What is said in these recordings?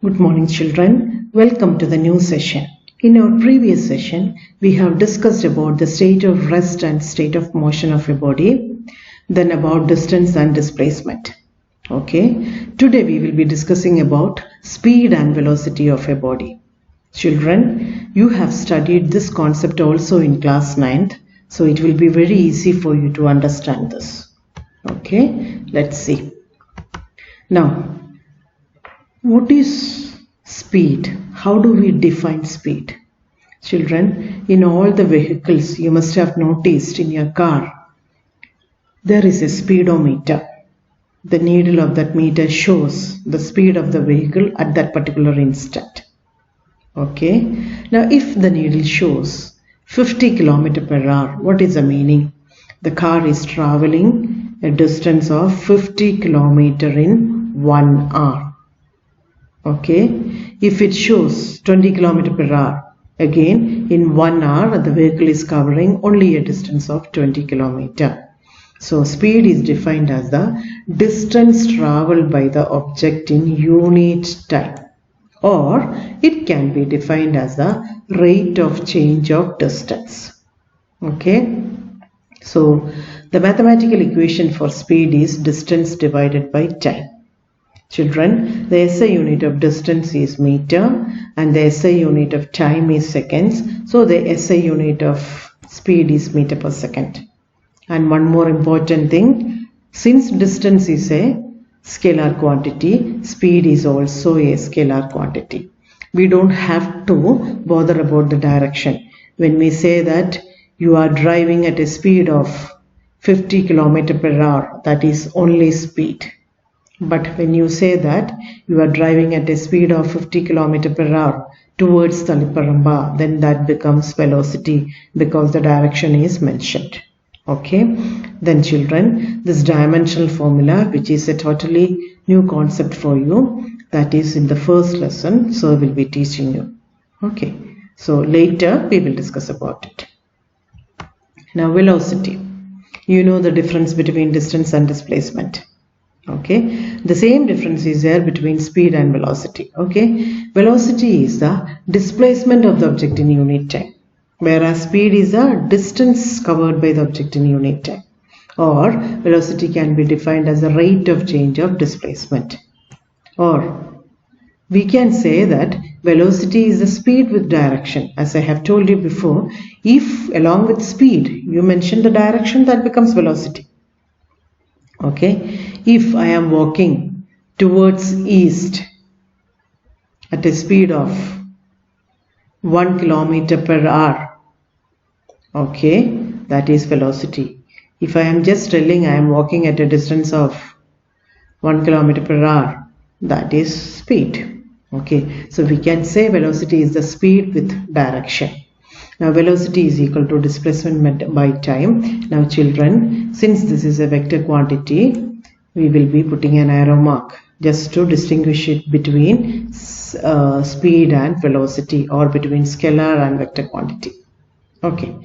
Good morning, children. Welcome to the new session. In our previous session, we have discussed about the state of rest and state of motion of a body, then about distance and displacement. Okay. Today we will be discussing about speed and velocity of a body. Children, you have studied this concept also in class 9th, so it will be very easy for you to understand this. Okay. Let's see. Now, what is speed? How do we define speed? Children, in all the vehicles you must have noticed in your car, there is a speedometer. The needle of that meter shows the speed of the vehicle at that particular instant. Okay. Now, if the needle shows 50 km per hour, what is the meaning? The car is traveling a distance of 50 km in 1 hour. Okay, if it shows 20 km per hour, again in 1 hour the vehicle is covering only a distance of 20 km. So speed is defined as the distance traveled by the object in unit time, or it can be defined as the rate of change of distance. Okay, so the mathematical equation for speed is distance divided by time. Children, the SI unit of distance is meter and the SI unit of time is seconds. So the SI unit of speed is meter per second. And one more important thing, since distance is a scalar quantity, speed is also a scalar quantity. We don't have to bother about the direction. When we say that you are driving at a speed of 50 km per hour, that is only speed. But when you say that you are driving at a speed of 50 km per hour towards Taliparamba, then that becomes velocity because the direction is mentioned. Okay. Then children, this dimensional formula, which is a totally new concept for you, that is in the first lesson, so we'll be teaching you. Okay. So later we will discuss about it. Now velocity. You know the difference between distance and displacement. Okay, the same difference is there between speed and velocity. Okay, velocity is the displacement of the object in unit time, whereas speed is the distance covered by the object in unit time, or velocity can be defined as the rate of change of displacement, or we can say that velocity is the speed with direction. As I have told you before, if along with speed you mention the direction, that becomes velocity. Okay, if I am walking towards east at a speed of 1 km per hour, okay, that is velocity. If I am just telling I am walking at a distance of 1 km per hour, that is speed. Okay, so we can say velocity is the speed with direction. Now velocity is equal to displacement by time. Now children, since this is a vector quantity, we will be putting an arrow mark just to distinguish it between speed and velocity, or between scalar and vector quantity. Okay,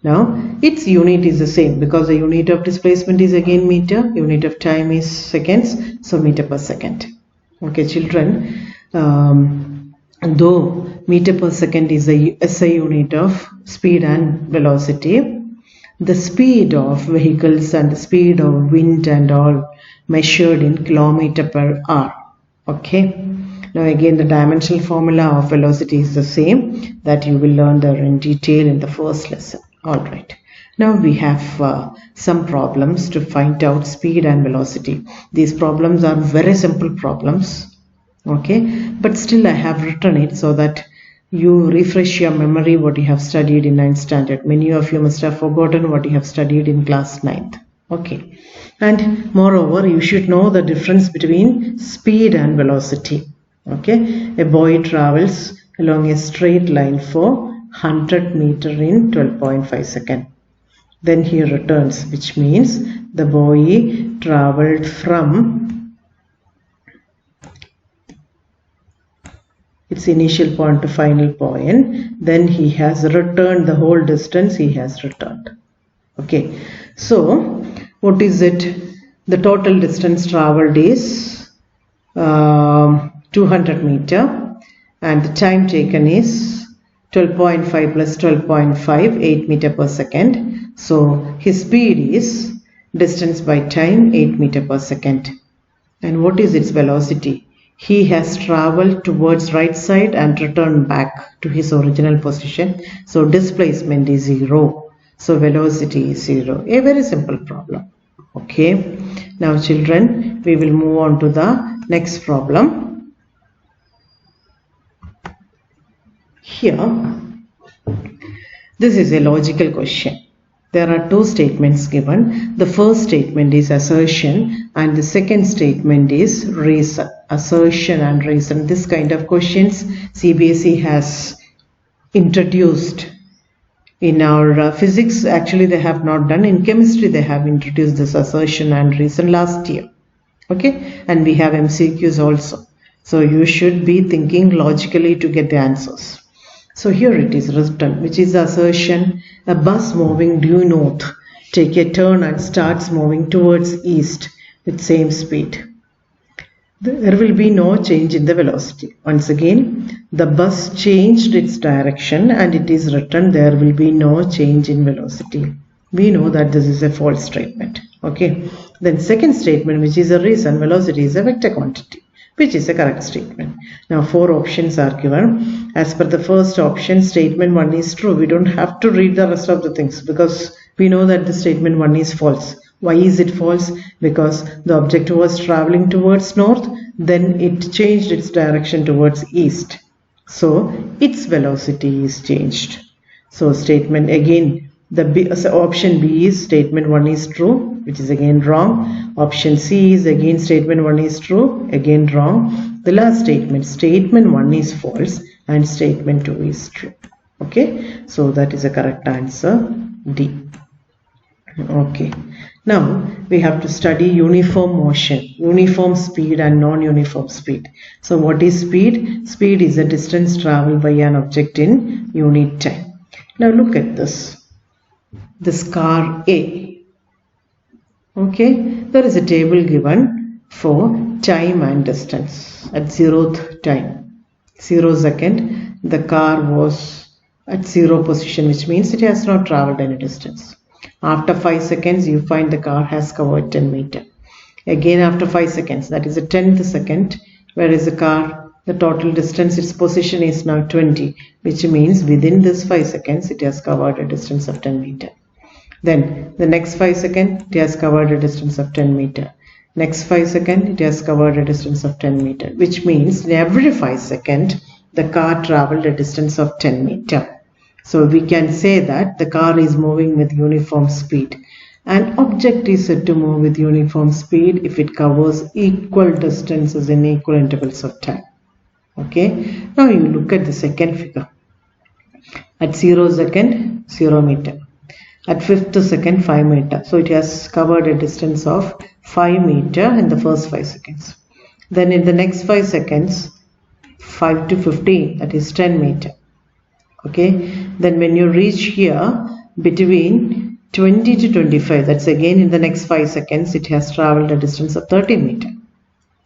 now its unit is the same because the unit of displacement is again meter, unit of time is seconds, so meter per second. Okay children, though meter per second is the SI unit of speed and velocity, the speed of vehicles and the speed of wind and all measured in kilometer per hour. Okay. Now again the dimensional formula of velocity is the same that you will learn there in detail in the first lesson. Alright. Now we have some problems to find out speed and velocity. These problems are very simple problems. Okay. But still I have written it so that you refresh your memory what you have studied in 9th standard. Many of you must have forgotten what you have studied in class 9th. Okay. And moreover, you should know the difference between speed and velocity. Okay. A boy travels along a straight line for 100 meters in 12.5 seconds. Then he returns, which means the boy traveled from its initial point to final point, then he has returned the whole distance he has returned. Okay, so what is it? The total distance traveled is 2 200 meter, and the time taken is 12.5 plus 12.5, 8 meter per second. So his speed is distance by time 8 meter per second. And what is its velocity? He has traveled towards right side and returned back to his original position. So displacement is 0. So velocity is 0. A very simple problem. Okay. Now children, we will move on to the next problem. Here, this is a logical question. There are two statements given. The first statement is assertion and the second statement is reason. Assertion and reason. This kind of questions CBSE has introduced in our physics. Actually, they have not done. In chemistry, they have introduced this assertion and reason last year. Okay, and we have MCQs also. So you should be thinking logically to get the answers. So here it is written, which is the assertion: a bus moving due north take a turn and starts moving towards east with same speed. There will be no change in the velocity. Once again, the bus changed its direction and it is written there will be no change in velocity. We know that this is a false statement. Okay. Then second statement, which is a reason, velocity is a vector quantity, which is a correct statement. Now 4 options are given. As per the first option, statement 1 is true. We don't have to read the rest of the things because we know that the statement 1 is false. Why is it false? Because the object was traveling towards north, then it changed its direction towards east. So its velocity is changed. So statement again, option B is statement 1 is true, which is again wrong. Option C is again statement 1 is true, again wrong. The last statement 1 is false and statement 2 is true. Okay, so that is a correct answer, D. Okay, now we have to study uniform motion, uniform speed and non-uniform speed. So what is speed? Speed is the distance traveled by an object in unit time. Now look at this car A. Okay, there is a table given for time and distance. At 0th time, 0 second, the car was at 0 position, which means it has not traveled any distance. After 5 seconds, you find the car has covered 10 meter. Again after 5 seconds, that is a 10th second, where is the car? The total distance, its position is now 20, which means within this 5 seconds, it has covered a distance of 10 meter. Then the next 5 seconds, it has covered a distance of 10 meter. Next 5 seconds, it has covered a distance of 10 meter, which means in every 5 seconds, the car traveled a distance of 10 meter. So we can say that the car is moving with uniform speed. An object is said to move with uniform speed if it covers equal distances in equal intervals of time. Okay. Now you look at the second figure. At 0 second, 0 meter. At 5th second, 5 meter. So it has covered a distance of 5 meter in the first 5 seconds. Then in the next 5 seconds, 5 to 15, that is 10 meter. Okay, then when you reach here between 20 to 25, that's again in the next 5 seconds, it has traveled a distance of 30 meter,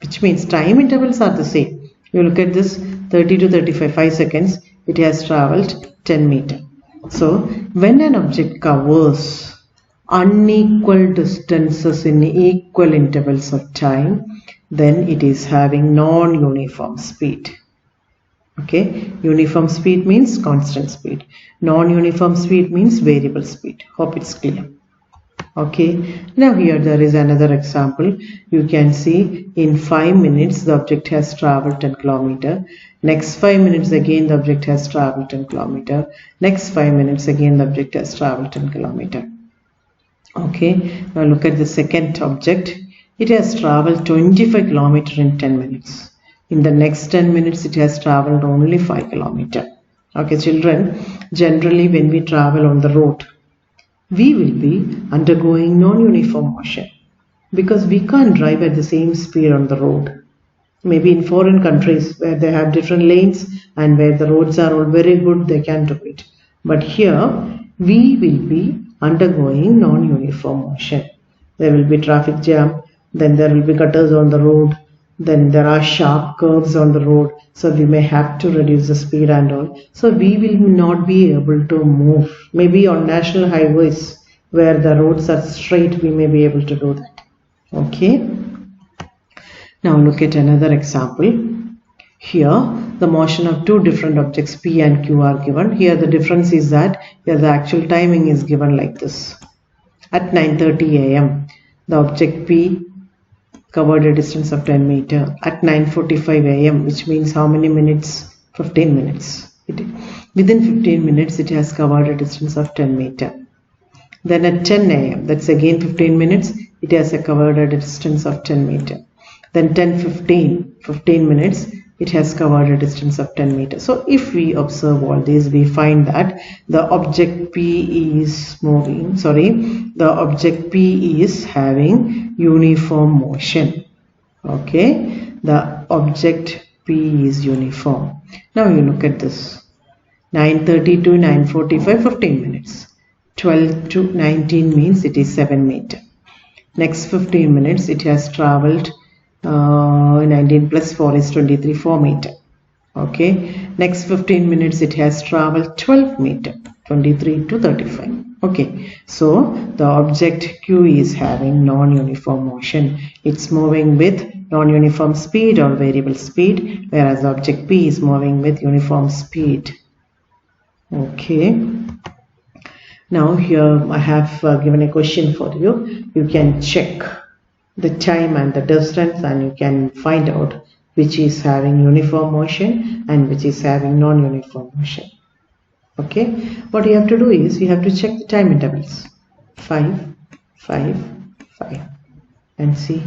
which means time intervals are the same. You look at this 30 to 35, 5 seconds, it has traveled 10 meter. So when an object covers unequal distances in equal intervals of time, then it is having non-uniform speed. Okay, uniform speed means constant speed. Non-uniform speed means variable speed. Hope it's clear. Okay, now here there is another example. You can see in 5 minutes the object has traveled 10 km. Next 5 minutes again the object has traveled 10 km. Next 5 minutes again the object has traveled 10 km. Okay, now look at the second object. It has traveled 25 km in 10 minutes. In the next 10 minutes, it has traveled only 5 km. Okay, children, generally when we travel on the road, we will be undergoing non-uniform motion because we can't drive at the same speed on the road. Maybe in foreign countries where they have different lanes and where the roads are all very good, they can do it. But here, we will be undergoing non-uniform motion. There will be traffic jam, then there will be gutters on the road. Then there are sharp curves on the road, so we may have to reduce the speed and all. So we will not be able to move. Maybe on national highways where the roads are straight, we may be able to do that. Okay. Now look at another example. Here the motion of two different objects P and Q are given. Here the difference is that here the actual timing is given like this. At 9:30 a.m. the object P covered a distance of 10 meters. At 9:45 a.m. which means how many minutes? 15 minutes. Within 15 minutes it has covered a distance of 10 meters. Then at 10 a.m. that's again 15 minutes, it has covered a distance of 10 meters. Then 15 minutes, it has covered a distance of 10 meters. So if we observe all these, we find that the object P is having uniform motion. Okay, the object P is uniform. Now you look at this. 9:30 to 9:45, 15 minutes. 12 to 19 means it is 7 meters. Next 15 minutes, it has traveled 19 plus 4 is 23, 4 meters. Okay, next 15 minutes it has traveled 12 meters, 23 to 35. Okay, so the object Q is having non-uniform motion. It's moving with non-uniform speed or variable speed, whereas the object P is moving with uniform speed. Okay, now here I have given a question for you. You can check the time and the distance and you can find out which is having uniform motion and which is having non-uniform motion. Okay, what you have to do is you have to check the time intervals. 5, 5, 5 and see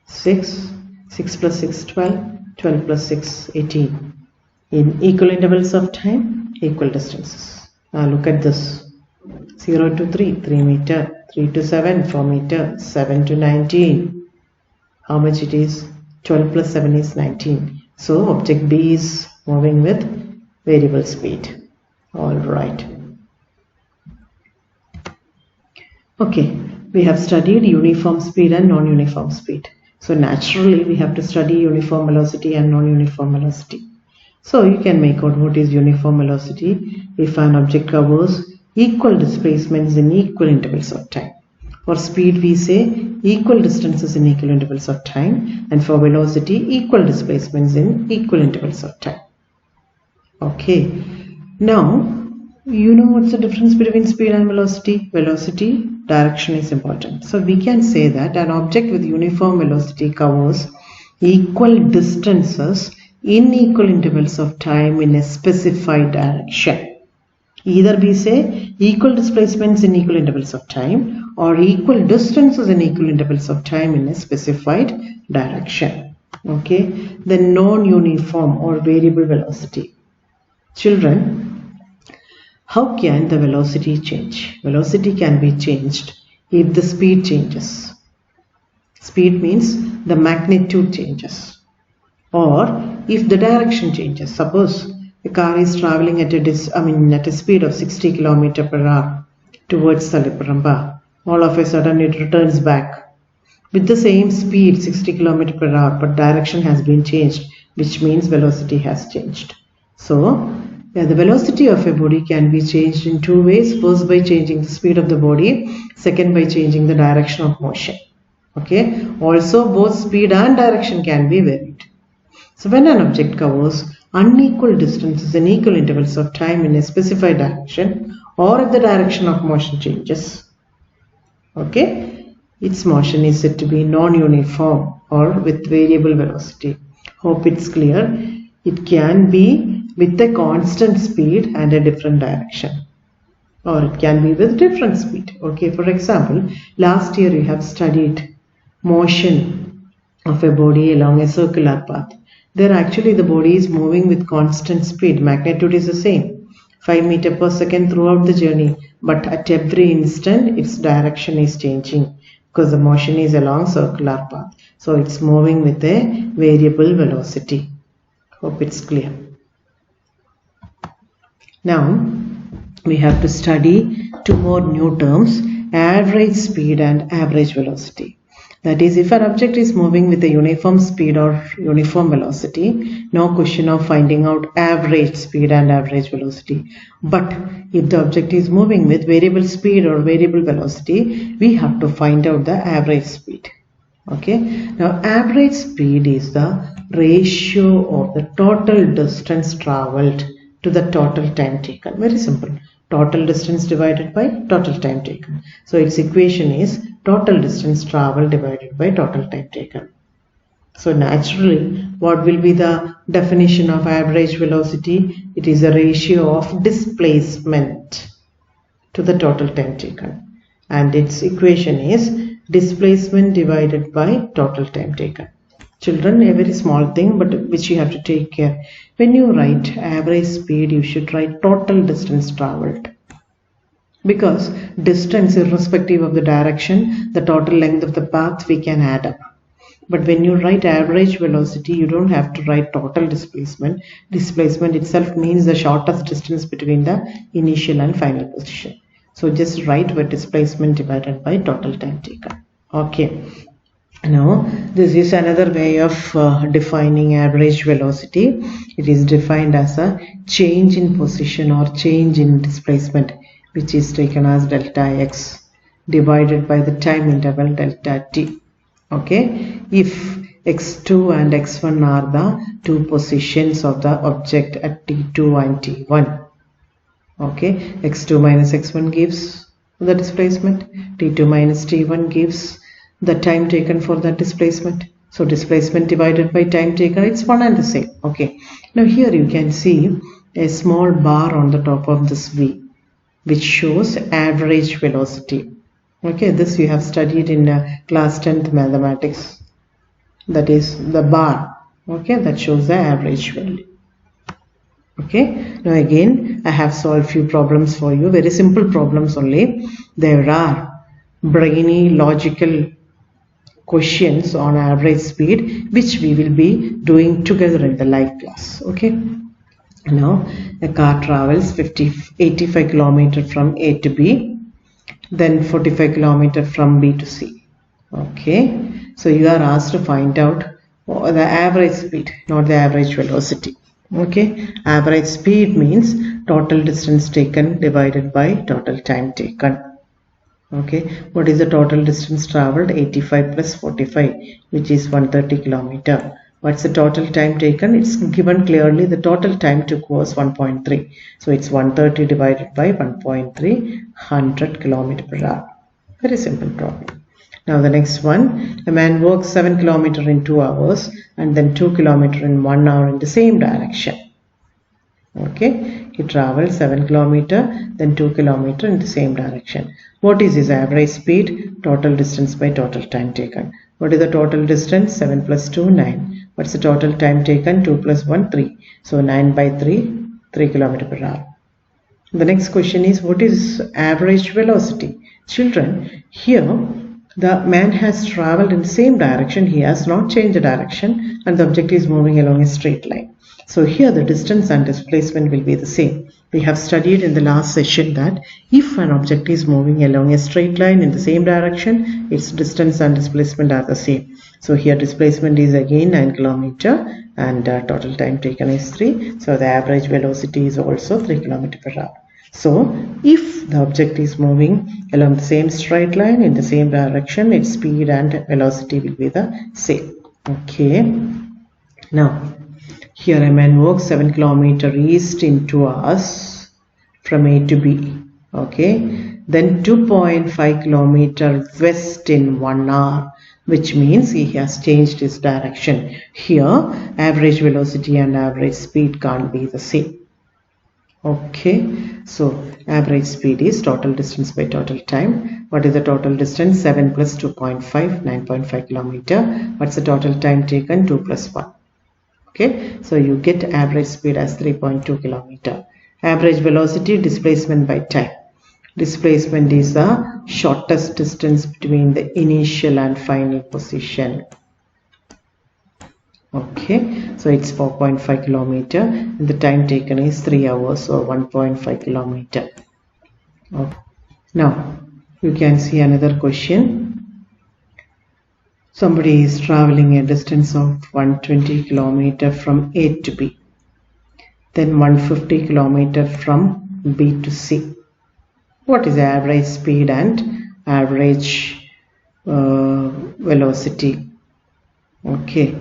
6, 6 plus 6, 12, 12 plus 6, 18 in equal intervals of time, equal distances. Now look at this. 0 to 3, 3 meters, 3 to 7, 4 meters, 7 to 19. How much it is? 12 plus 7 is 19. So object B is moving with variable speed. Alright. Okay, we have studied uniform speed and non-uniform speed. So naturally we have to study uniform velocity and non-uniform velocity. So you can make out what is uniform velocity if an object covers equal displacements in equal intervals of time. For speed we say equal distances in equal intervals of time, and for velocity equal displacements in equal intervals of time. Okay, now you know what's the difference between speed and velocity? Velocity, direction is important. So we can say that an object with uniform velocity covers equal distances in equal intervals of time in a specified direction. Either we say equal displacements in equal intervals of time or equal distances in equal intervals of time in a specified direction. Okay, the non-uniform or variable velocity. Children, how can the velocity change? Velocity can be changed if the speed changes. Speed means the magnitude changes, or if the direction changes. Suppose a car is traveling at a speed of 60 km per hour towards Saliparamba. All of a sudden it returns back with the same speed, 60 km per hour, but direction has been changed, which means velocity has changed. So the velocity of a body can be changed in two ways. First, by changing the speed of the body. Second, by changing the direction of motion. Okay. Also, both speed and direction can be varied. So when an object covers unequal distances in equal intervals of time in a specified direction, or if the direction of motion changes, okay, its motion is said to be non-uniform or with variable velocity. Hope it's clear. It can be with a constant speed and a different direction, or it can be with different speed. Okay, for example, last year you have studied motion of a body along a circular path. There actually the body is moving with constant speed. Magnitude is the same, 5 meters per second throughout the journey, but at every instant its direction is changing because the motion is along circular path. So it's moving with a variable velocity. Hope it's clear. Now we have to study two more new terms, average speed and average velocity. That is, if an object is moving with a uniform speed or uniform velocity, no question of finding out average speed and average velocity. But if the object is moving with variable speed or variable velocity, we have to find out the average speed. Okay. Now, average speed is the ratio of the total distance traveled to the total time taken. Very simple. Total distance divided by total time taken. So its equation is total distance traveled divided by total time taken. So naturally, what will be the definition of average velocity? It is a ratio of displacement to the total time taken. And its equation is displacement divided by total time taken. Children, a very small thing but which you have to take care. When you write average speed, you should write total distance traveled. Because distance, irrespective of the direction, the total length of the path we can add up. But when you write average velocity, you don't have to write total displacement. Displacement itself means the shortest distance between the initial and final position. So just write with displacement divided by total time taken. Okay. Now, this is another way of defining average velocity. It is defined as a change in position or change in displacement, which is taken as delta x divided by the time interval delta t. Okay. If x2 and x1 are the two positions of the object at t2 and t1. Okay. x2 minus x1 gives the displacement. t2 minus t1 gives the time taken for that displacement. So displacement divided by time taken, it's one and the same. Okay. Now here you can see a small bar on the top of this V, which shows average velocity. Okay, this you have studied in class 10th mathematics. That is the bar. Okay, that shows the average value. Okay, now again I have solved few problems for you, very simple problems only. There are brainy logical questions on average speed which we will be doing together in the live class. Okay, now a car travels 85 km from A to B, then 45 km from B to C. Okay, so you are asked to find out the average speed, not the average velocity. Okay, average speed means total distance taken divided by total time taken. Okay, what is the total distance traveled? 85 plus 45, which is 130 km. What's the total time taken? It's given clearly. The total time took was 1.3. So it's 130 divided by 1.3, 100 km per hour. Very simple problem. Now the next one, a man walks 7 km in 2 hours and then 2 km in 1 hour in the same direction. Okay, he travels 7 km then 2 km in the same direction. What is his average speed? Total distance by total time taken. What is the total distance? 7 plus 2, 9. What's the total time taken? 2 plus 1, 3. So 9 by 3, 3 km per hour. The next question is, what is average velocity? Children, here the man has traveled in the same direction. He has not changed the direction and the object is moving along a straight line. So here the distance and displacement will be the same. We have studied in the last session that if an object is moving along a straight line in the same direction, its distance and displacement are the same. So here displacement is again 9 km and total time taken is 3. So the average velocity is also 3 km per hour. So if the object is moving along the same straight line in the same direction, its speed and velocity will be the same. Okay. Now here a man walks 7 km east in 2 hours from A to B. Okay. Then 2.5 km west in 1 hour, which means he has changed his direction. Here average velocity and average speed can't be the same. Okay, so average speed is total distance by total time. What is the total distance? 7 plus 2.5, 9.5 km. What's the total time taken? 2 plus 1. Okay, so you get average speed as 3.2 km. Average velocity, displacement by time. Displacement is the shortest distance between the initial and final position. Okay, so it's 4.5 km and the time taken is 3 hours or 1.5 km. Okay. Now you can see another question. Somebody is traveling a distance of 120 km from A to B, then 150 km from B to C. What is the average speed and average velocity? Okay,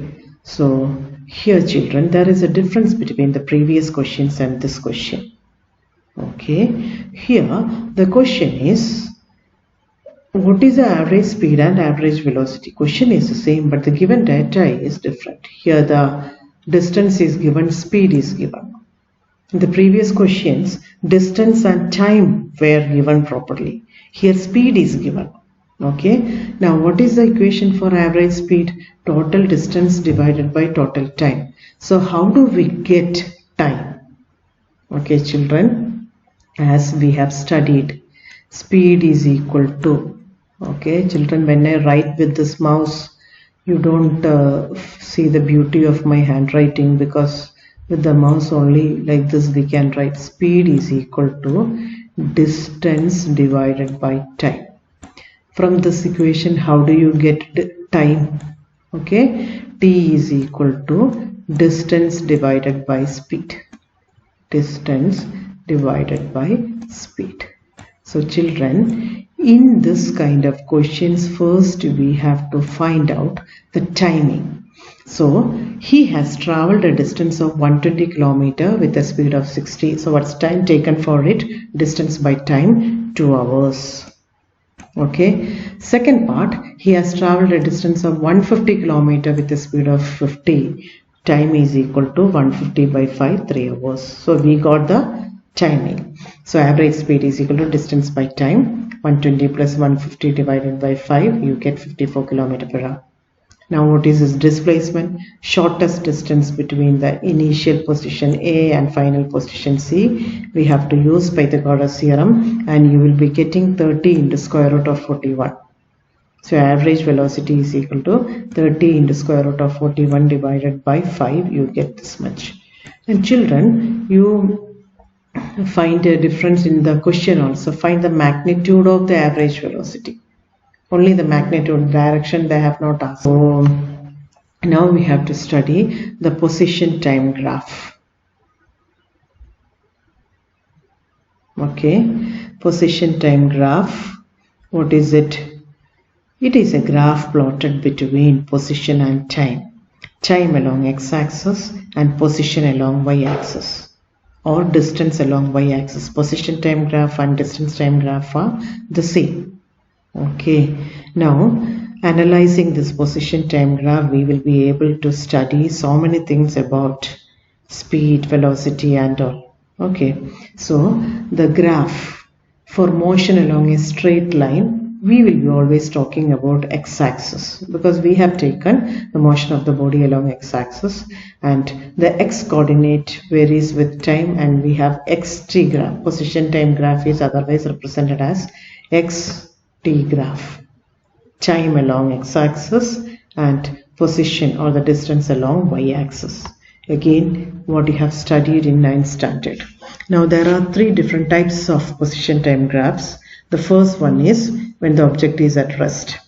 so here children, there is a difference between the previous questions and this question. Okay, here the question is, what is the average speed and average velocity? Question is the same, but the given data is different. Here the distance is given, speed is given. In the previous questions, distance and time were given properly. Here speed is given. Okay, now what is the equation for average speed? Total distance divided by total time. So how do we get time? Okay children, as we have studied, speed is equal to, okay children, when I write with this mouse, you don't see the beauty of my handwriting, because with the mouse only like this we can write. Speed is equal to distance divided by time. From this equation, how do you get time? Okay, t is equal to distance divided by speed. Distance divided by speed. So children, in this kind of questions, first we have to find out the timing. So he has traveled a distance of 120 km with a speed of 60. So what's time taken for it? Distance by time, 2 hours. Okay, second part, he has traveled a distance of 150 km with a speed of 50. Time is equal to 150 by 5, 3 hours. So we got the timing. So average speed is equal to distance by time, 120 plus 150 divided by 5, you get 54 km per hour. Now what is this displacement? Shortest distance between the initial position A and final position C. We have to use Pythagoras theorem, and you will be getting 30 into square root of 41. So average velocity is equal to 30 into square root of 41 divided by 5. You get this much. And children, you find a difference in the question also. Find the magnitude of the average velocity. Only the magnitude, direction they have not asked. So now we have to study the position time graph. Okay, position time graph. What is it? It is a graph plotted between position and time. Time along x-axis and position along y-axis, or distance along y-axis. Position time graph and distance time graph are the same. Okay, now analyzing this position time graph, we will be able to study so many things about speed, velocity and all. Okay, so the graph for motion along a straight line, we will be always talking about x-axis, because we have taken the motion of the body along x-axis, and the x coordinate varies with time, and we have xt graph. Position time graph is otherwise represented as xt graph. Time along x-axis and position or the distance along y-axis. Again, what you have studied in 9th standard. Now there are 3 different types of position time graphs. The first one is when the object is at rest.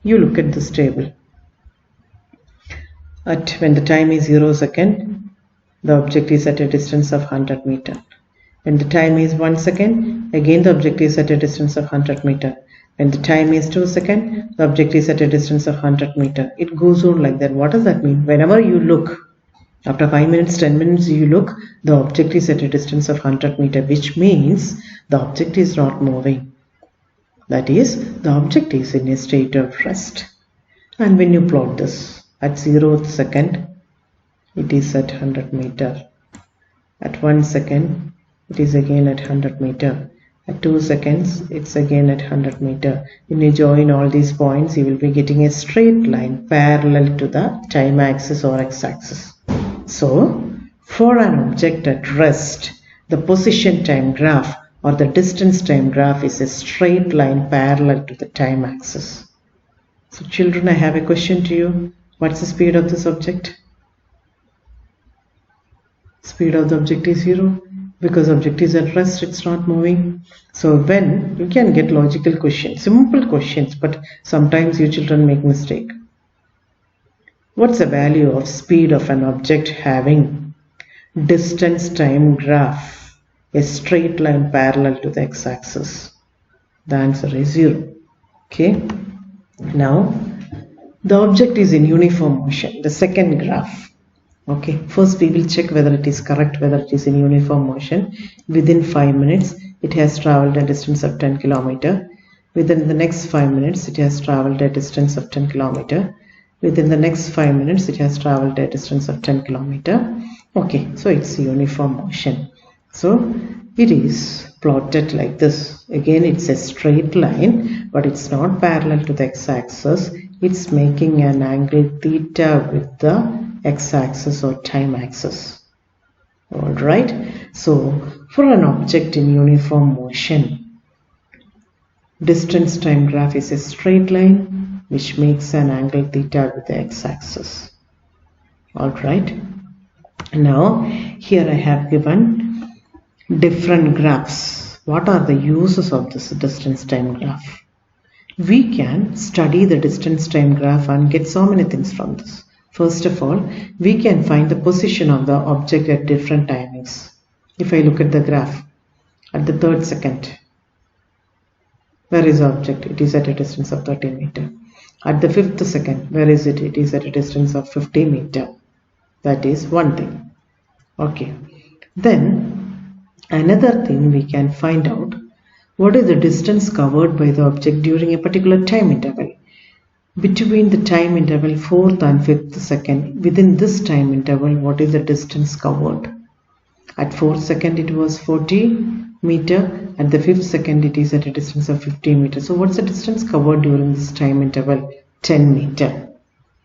You look at this table. When the time is 0 second, the object is at a distance of 100 meter. When the time is 1 second, again the object is at a distance of 100 meter. When the time is 2 seconds, the object is at a distance of 100 meter. It goes on like that. What does that mean? Whenever you look, after 5 minutes, 10 minutes you look, the object is at a distance of 100 meter, which means the object is not moving. That is, the object is in a state of rest. And when you plot this, at 0th second, it is at 100 meter. At 1 second, it is again at 100 meter. At 2 seconds, it's again at 100 meter. When you join all these points, you will be getting a straight line parallel to the time axis or x-axis. So, for an object at rest, the position time graph or the distance time graph is a straight line parallel to the time axis. So, children, I have a question to you. What's the speed of this object? Speed of the object is 0. Because object is at rest, it's not moving. So when you can get logical questions, simple questions, but sometimes you children make mistake. What's the value of speed of an object having distance time graph, a straight line parallel to the x-axis? The answer is 0. Okay. Now, the object is in uniform motion, the second graph. Okay, first we will check whether it is correct, whether it is in uniform motion. Within 5 minutes, it has traveled a distance of 10 km. Within the next 5 minutes, it has traveled a distance of 10 km. Within the next 5 minutes, it has traveled a distance of 10 km. Okay, so it's uniform motion. So it is plotted like this. Again, it's a straight line, but it's not parallel to the x-axis. It's making an angle theta with the x-axis or time axis. Alright, so for an object in uniform motion, distance time graph is a straight line which makes an angle theta with the x-axis. Alright, now here I have given different graphs. What are the uses of this distance time graph? We can study the distance time graph and get so many things from this. First of all, we can find the position of the object at different timings. If I look at the graph, at the 3rd second, where is the object? It is at a distance of 13 meters. At the 5th second, where is it? It is at a distance of 50 meters. That is one thing. Okay. Then, another thing we can find out, what is the distance covered by the object during a particular time interval? Between the time interval 4th and 5th second, within this time interval, what is the distance covered? At 4th second, it was 40 meters. At the 5th second, it is at a distance of 50 meters. So what's the distance covered during this time interval? 10 meters.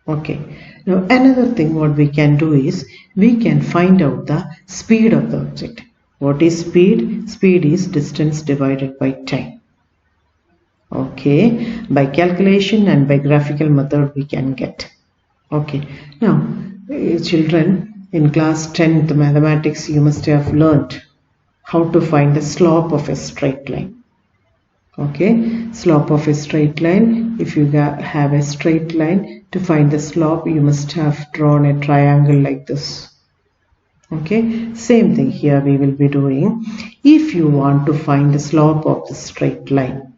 Okay. Now another thing what we can do is, we can find out the speed of the object. What is speed? Speed is distance divided by time. Okay, by calculation and by graphical method we can get. Okay, now children, in class 10th mathematics you must have learnt how to find the slope of a straight line. Okay, slope of a straight line. If you have a straight line, to find the slope you must have drawn a triangle like this. Okay, same thing here we will be doing. If you want to find the slope of the straight line,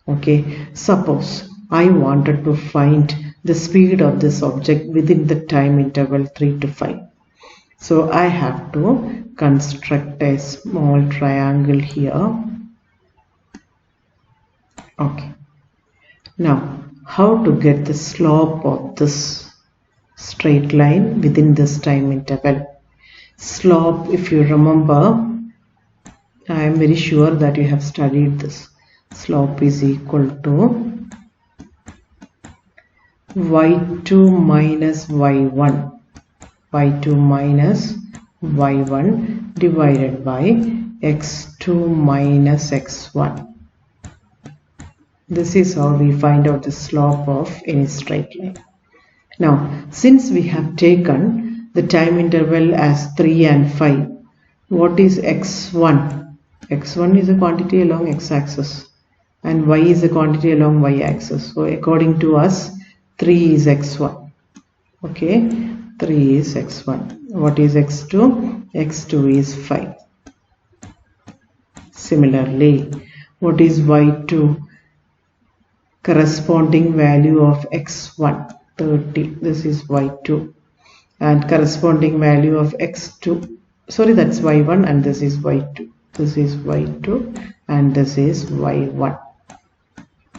okay, suppose I wanted to find the speed of this object within the time interval 3 to 5. So I have to construct a small triangle here. Okay. Now, how to get the slope of this straight line within this time interval? Slope, if you remember, I am very sure that you have studied this. Slope is equal to y2 minus y1, y2 minus y1 divided by x2 minus x1. This is how we find out the slope of any straight line. Now, since we have taken the time interval as 3 and 5, what is x1? x1 is a quantity along x-axis and y is a quantity along y-axis. So according to us, 3 is x1. Okay, 3 is x1. What is x2? x2 is 5. Similarly, what is y2? Corresponding value of x1, 30. This is y2. And corresponding value of x2, sorry, that's y1 and this is y2. This is y2 and this is y1.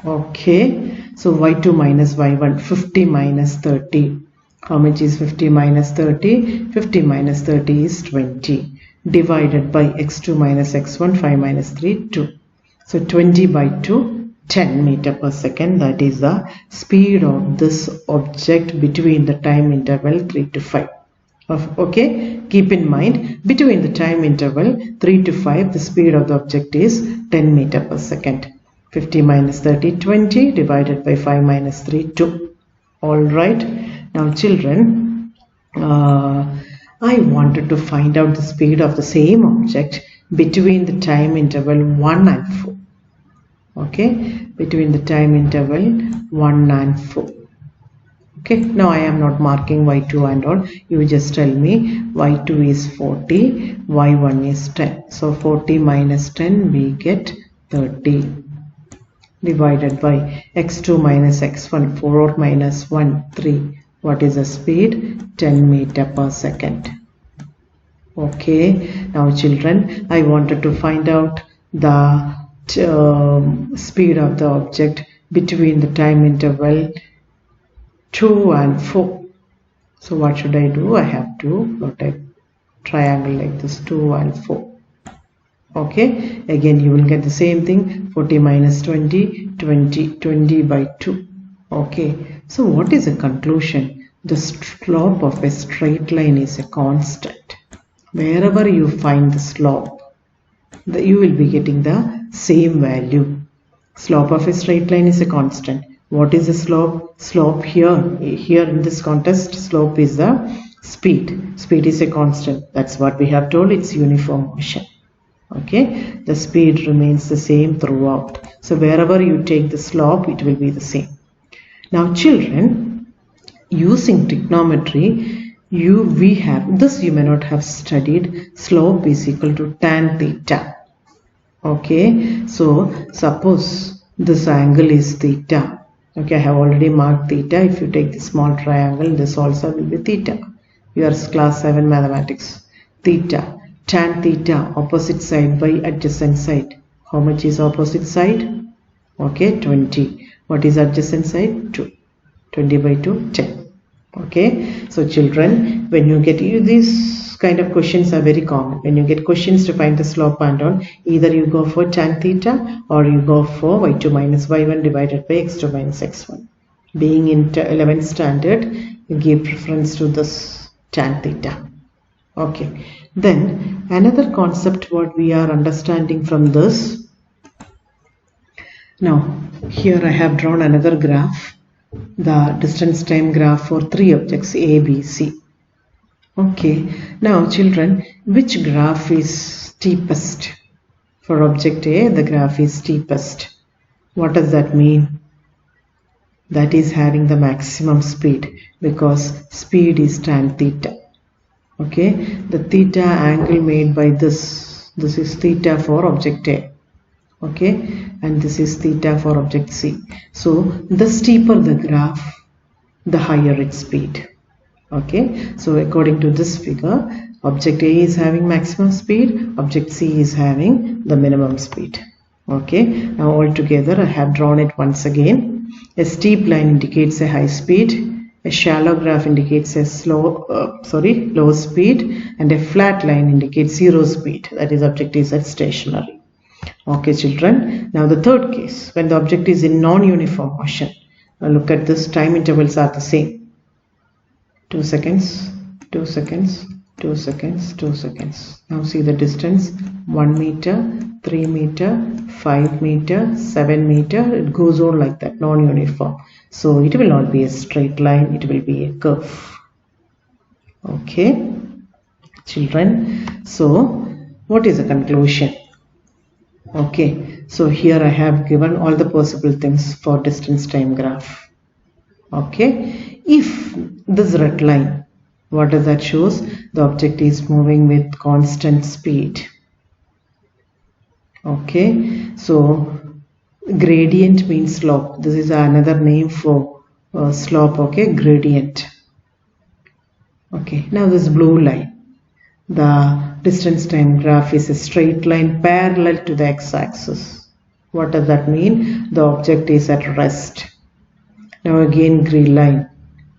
Okay, so y2 minus y1, 50 minus 30. How much is 50 minus 30? 50 minus 30 is 20. Divided by x2 minus x1, 5 minus 3, 2. So 20 by 2, 10 meters per second. That is the speed of this object between the time interval 3 to 5. Okay, keep in mind, between the time interval 3 to 5, the speed of the object is 10 meters per second. 50 minus 30, 20, divided by 5 minus 3, 2. Alright, now children, I wanted to find out the speed of the same object between the time interval 1 and 4. Okay, between the time interval 1 and 4. Okay, now I am not marking y2 and all. You just tell me y2 is 40, y1 is 10. So 40 minus 10 we get 30 divided by x2 minus x1, 4 minus 1, 3. What is the speed? 10 meter per second. Okay, now children, I wanted to find out the speed of the object between the time interval 2 and 4. So what should I do? I have to put a triangle like this, 2 and 4. Okay, again you will get the same thing, 40 minus 20, 20 by 2. Okay, so what is the conclusion? The slope of a straight line is a constant. Wherever you find the slope, you will be getting the same value. Slope of a straight line is a constant. What is the slope? Slope here in this context, slope is the speed. Speed is a constant. That's what we have told. It's uniform motion. Okay, the speed remains the same throughout. So wherever you take the slope, it will be the same. Now children, using trigonometry, we have this, you may not have studied. Slope is equal to tan theta. Okay, so suppose this angle is theta. Okay, I have already marked theta. If you take the small triangle, this also will be theta. Yours class 7 mathematics. Theta, tan theta, opposite side by adjacent side. How much is opposite side? Okay, 20. What is adjacent side? 2. 20 by 2, 10. Okay, so children, when you get these kind of questions are very common. When you get questions to find the slope and all, either you go for tan theta or you go for y2 minus y1 divided by x2 minus x1. Being in 11th standard, you give preference to this tan theta. Okay, then another concept what we are understanding from this. Now here I have drawn another graph, the distance time graph for 3 objects A, B, C. Okay, now children, which graph is steepest? For object A, the graph is steepest. What does that mean? That is having the maximum speed, because speed is tan theta. Okay, the theta angle made by this is theta for object A. Okay, and this is theta for object C. So the steeper the graph, the higher its speed. Okay, so according to this figure, object A is having maximum speed, object C is having the minimum speed. Okay, now all together I have drawn it once again. A steep line indicates a high speed, a shallow graph indicates a low speed, and a flat line indicates zero speed, that is object is at stationary. Okay children, now the third case, when the object is in non-uniform motion. Now look at this, time intervals are the same. 2 seconds, 2 seconds, 2 seconds, 2 seconds. Now see the distance, 1 meter, 3 meter, 5 meter, 7 meter. It goes on like that, non-uniform. So it will not be a straight line, it will be a curve. Okay, children. So what is the conclusion? Okay, so here I have given all the possible things for distance time graph. Okay, if this red line, what does that shows? The object is moving with constant speed. Okay, so gradient means slope. This is another name for slope. Okay, gradient. Okay, now this blue line, the distance time graph is a straight line parallel to the x-axis. What does that mean? The object is at rest. Now again green line.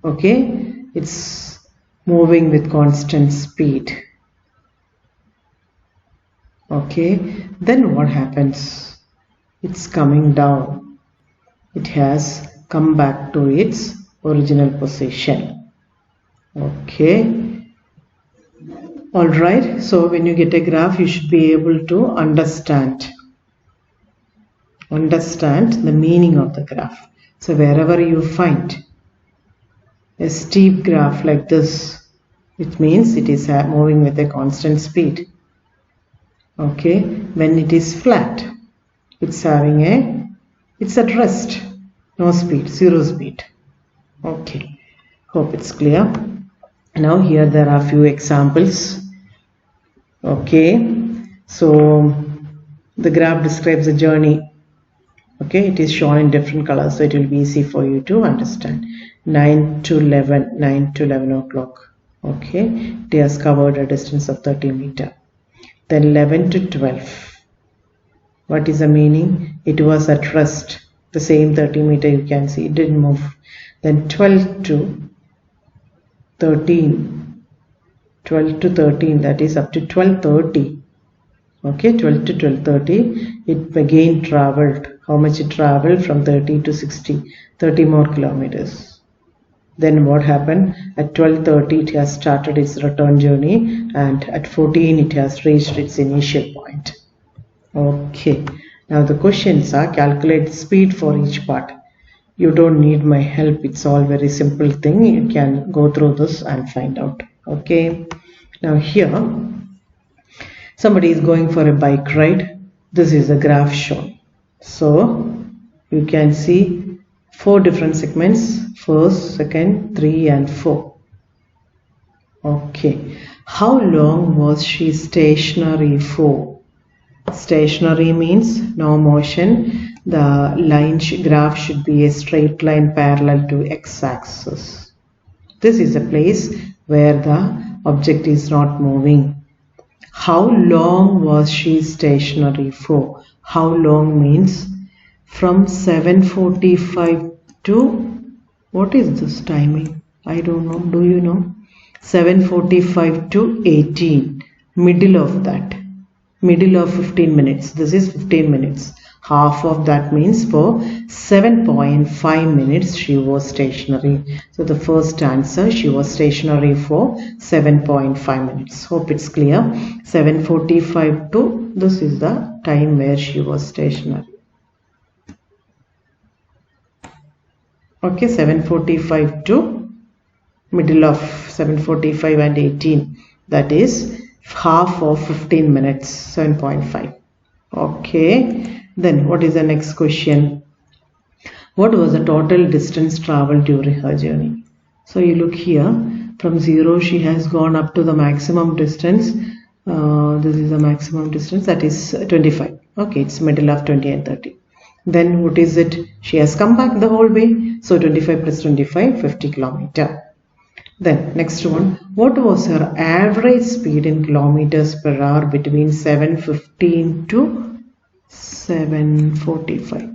Okay, it's moving with constant speed. Okay, then what happens? It's coming down. It has come back to its original position. Okay, alright, so when you get a graph, you should be able to understand the meaning of the graph. So wherever you find a steep graph like this, it means it is moving with a constant speed. Okay, when it is flat, it's at rest, no speed, zero speed. Okay, Hope it's clear. Now here there are few examples. Okay, so the graph describes the journey. Okay, it is shown in different colors, so it will be easy for you to understand. 9 to 11 o'clock. Okay, it has covered a distance of 30 meters. Then 11 to 12. What is the meaning? It was at rest. The same 30 meter you can see, it didn't move. Then 12 to 13. 12 to 13, that is up to 12:30. Okay, 12 to 12:30, it again traveled. How much it traveled? From 30 to 60, 30 more kilometers. Then what happened? At 12:30 it has started its return journey, and at 14 it has reached its initial point. Okay, now the questions are: calculate the speed for each part. You don't need my help, it's all very simple thing. You can go through this and find out. Okay, now here somebody is going for a bike ride. This is a graph shown. So you can see 4 different segments: first, second, 3 and 4. Okay, how long was she stationary for? Stationary means no motion. The line graph should be a straight line parallel to x-axis. This is a place where the object is not moving. How long was she stationary for? How long means from 7:45 to, what is this timing? I don't know. Do you know? 7:45 to 18. Middle of that. Middle of 15 minutes. This is 15 minutes. Half of that means for 7.5 minutes she was stationary. So the first answer, she was stationary for 7.5 minutes. Hope it's clear. 7:45 to, this is the time where she was stationary. Okay, 7:45 to middle of 7:45 and 18. That is half of 15 minutes, 7.5. Okay. Then what is the next question? What was the total distance traveled during her journey? So you look here, from 0 she has gone up to the maximum distance. This is the maximum distance, that is 25. Okay, it's middle of 20 and 30. Then what is it? She has come back the whole way. So 25 plus 25, 50 kilometer. Then next one, what was her average speed in kilometers per hour between 7:15 to 7:45?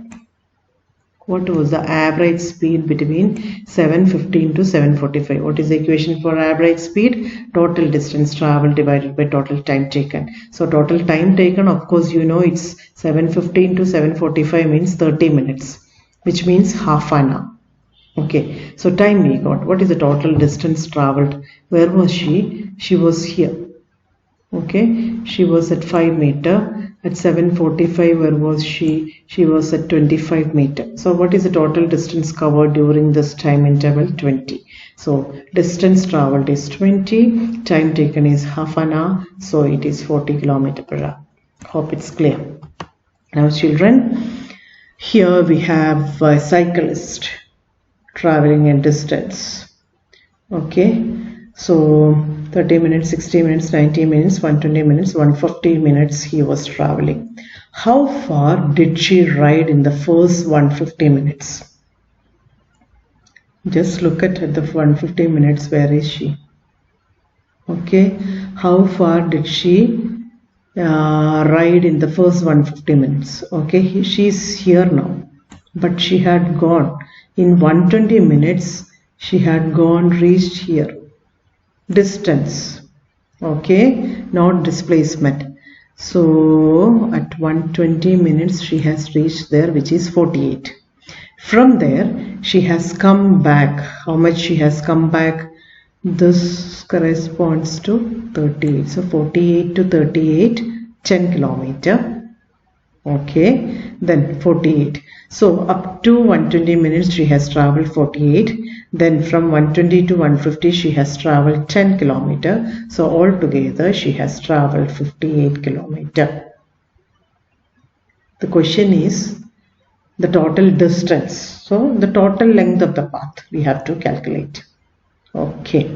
What was the average speed between 7:15 to 7:45? What is the equation for average speed? Total distance traveled divided by total time taken. So total time taken, of course you know, it's 7:15 to 7:45 means 30 minutes, which means half an hour. Okay, so time we got. What is the total distance traveled? Where was she? She was here. Okay, she was at 5 meter. At 7:45, where was she? She was at 25 meter. So what is the total distance covered during this time interval? 20. So distance traveled is 20. Time taken is half an hour. So it is 40 kilometer per hour. Hope it's clear. Now children, here we have a cyclist traveling a distance. Okay, so 30 minutes, 60 minutes, 90 minutes, 120 minutes, 150 minutes he was traveling. How far did she ride in the first 150 minutes? Just look at the 150 minutes. Where is she? Okay, how far did she ride in the first 150 minutes? Okay, she's here now, but she had gone in 120 minutes. She had reached here. Distance, okay, not displacement. So at 120 minutes she has reached there, which is 48. From there she has come back. How much she has come back? This corresponds to 38. So 48 to 38, 10 kilometer. Okay, then 48. So up to 120 minutes she has traveled 48. Then from 120 to 150 she has traveled 10 kilometer. So altogether she has traveled 58 kilometer. The question is the total distance. So the total length of the path we have to calculate. Okay.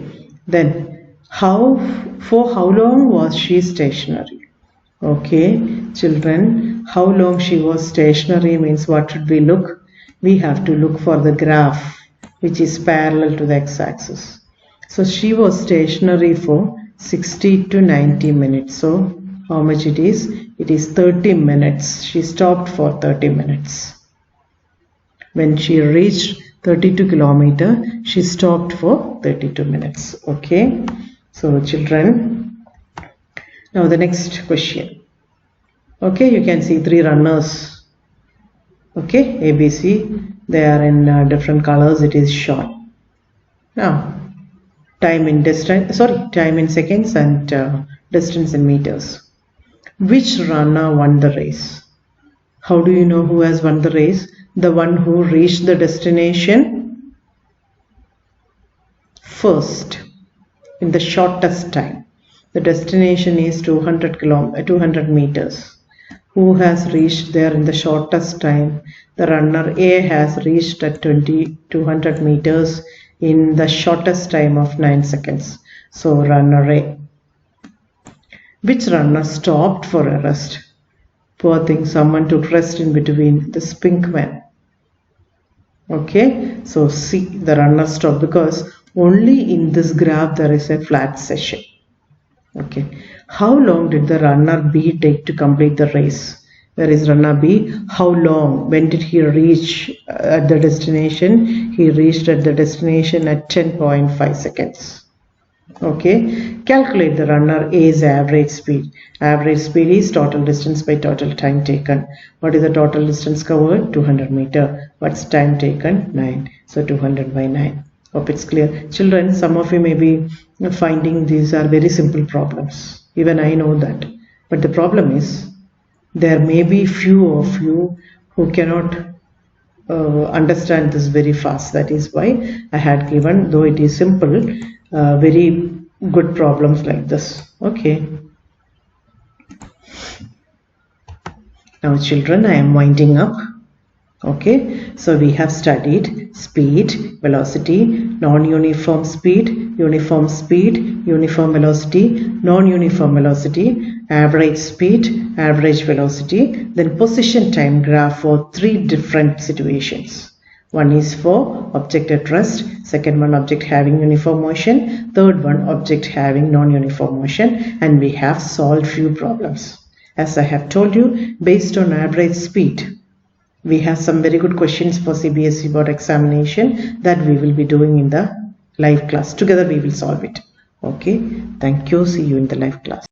Then for how long was she stationary? Okay, children, how long she was stationary means what should we look? We have to look for the graph which is parallel to the x-axis. So she was stationary for 60 to 90 minutes. So how much it is? It is 30 minutes. She stopped for 30 minutes. When she reached 32 kilometer, she stopped for 32 minutes. Okay. So children, now the next question. Okay, you can see three runners. Okay, A, B, C. They are in different colors. It is shown. Now, time in seconds and distance in meters. Which runner won the race? How do you know who has won the race? The one who reached the destination first in the shortest time. The destination is 200 meters. Who has reached there in the shortest time? The runner A has reached at 200 meters in the shortest time of 9 seconds. So runner A. Which runner stopped for a rest? Poor thing, someone took rest in between. This pink man. Okay, so C, the runner stopped because only in this graph there is a flat section. Okay, how long did the runner B take to complete the race? Where is runner B? How long? When did he reach at the destination? He reached at the destination at 10.5 seconds. Okay, calculate the runner A's average speed. Average speed is total distance by total time taken. What is the total distance covered? 200 meter. What's time taken? 9. So 200 by 9. Hope it's clear. Children, some of you may be finding these are very simple problems. Even I know that. But the problem is, there may be few of you who cannot understand this very fast. That is why I had given, though it is simple, very good problems like this. Okay. Now children, I am winding up. Okay, so we have studied speed, velocity, non-uniform speed, uniform velocity, non-uniform velocity, average speed, average velocity, then position time graph for three different situations. One is for object at rest, second one object having uniform motion, third one object having non-uniform motion, and we have solved few problems. As I have told you, based on average speed, we have some very good questions for CBSE board examination that we will be doing in the live class. Together we will solve it. Okay, thank you. See you in the live class.